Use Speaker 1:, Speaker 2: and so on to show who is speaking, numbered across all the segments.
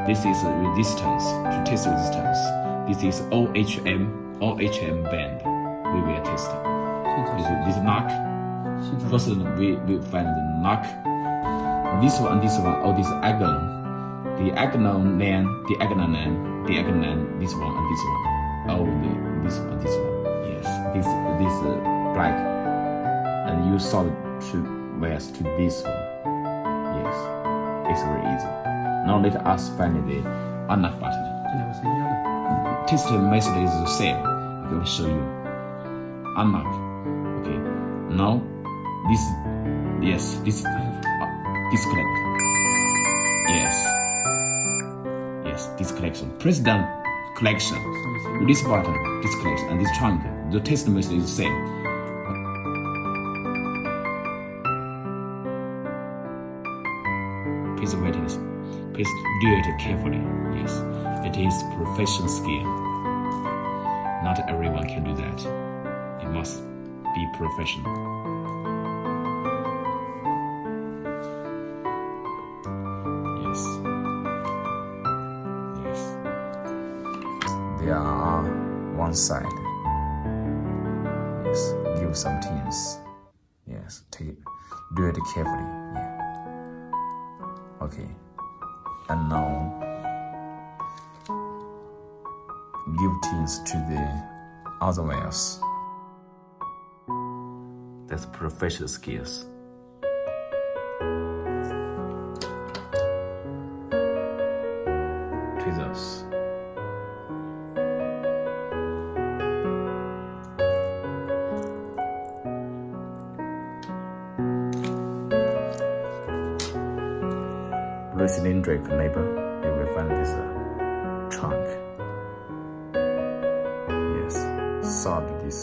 Speaker 1: This is resistance, to test resistance. This is OHM band. We will test. This knock. First we find the knock. This one, all this agon. The agonal nan, this one and this one. This one. Yes, this black. And you solve to wires to this one. Yes, it's very easy. Now let us find the unlock button. Testing method is the same. I will show you. Unlock. Okay. Now this disconnect. Yes, disconnection. Press down collection. With this button, disconnection, and this trunk. The test method is the same. Please witness. Please do it carefully. Yes, it is professional skill. Not everyone can do that. It must be professional. Yes. There are one side. Yes, give some teams. Yes, do it carefully. Yeah. Okay. And now give teams to the other wires. That's professional skills. Tweezers. Blue cylindric neighbor, you will find this trunk. Yes, solder these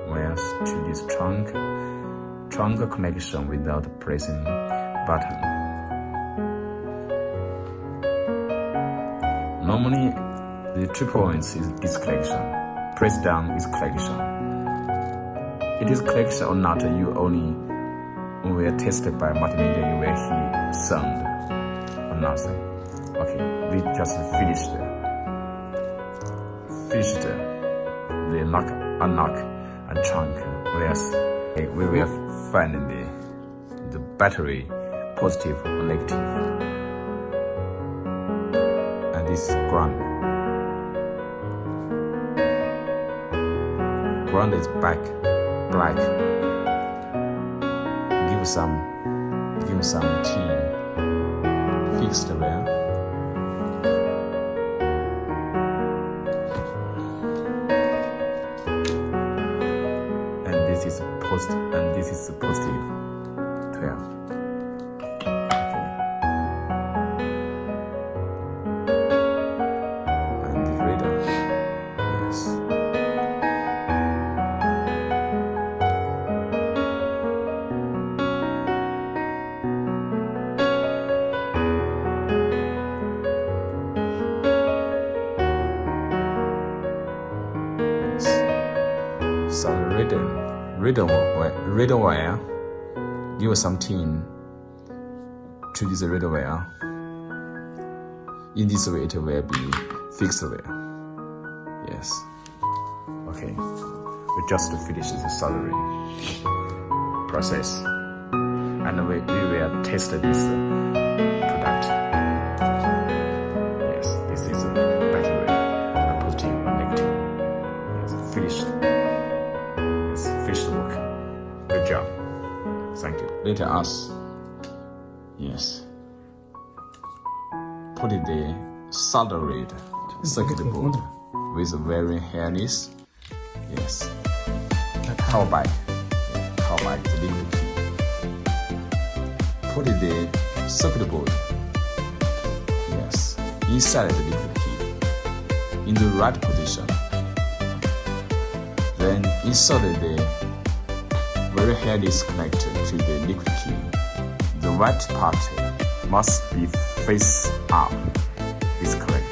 Speaker 1: wires to this trunk connection without pressing button. Normally, the 2 points is disconnection. Press down is connection. It is connection or not, you only will test it by multimeter, you will hear sound. Nothing. Okay, we just finished the unlock and trunk. We will find the battery positive or negative, and this ground is black. Give some tin. Fixed wire. And this is positive 12. Okay. And the radar. Yes. So radar wire, give some tin to this radar wire. In this way, it will be fixed wire. Yes. Okay. We just finished the soldering process, and we will test this product. Yes, this is a battery, positive and negative. Yes, finished. Finished work. Good job. Thank you. Let us, put the soldered circuit board with very harness. Yes. Power back the liquid key. Put the circuit board. Yes. Inside the liquid key. In the right position. Then insert the very harness connected to the liquid key. The right part must be face up. Is correct.